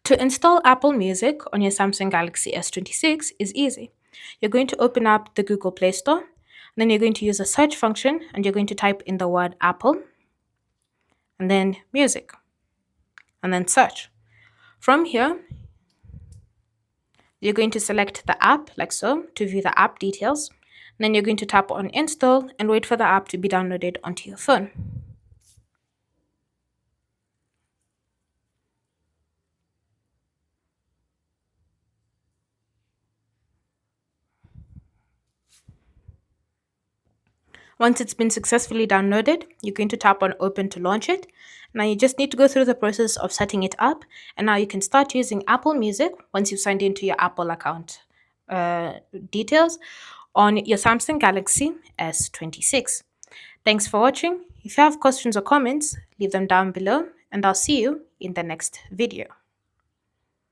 To install Apple Music on your Samsung Galaxy S26 is easy. You're going to open up the Google Play Store, then you're going to use the search function and you're going to type in the word Apple and then music and then search. From here, you're going to select the app like so to view the app details. Then you're going to tap on install and wait for the app to be downloaded onto your phone. Once it's been successfully downloaded, you're going to tap on open to launch it. Now you just need to go through the process of setting it up, and now you can start using Apple Music once you've signed into your Apple account details on your Samsung Galaxy S26. Thanks for watching. If you have questions or comments, leave them down below, and I'll see you in the next video.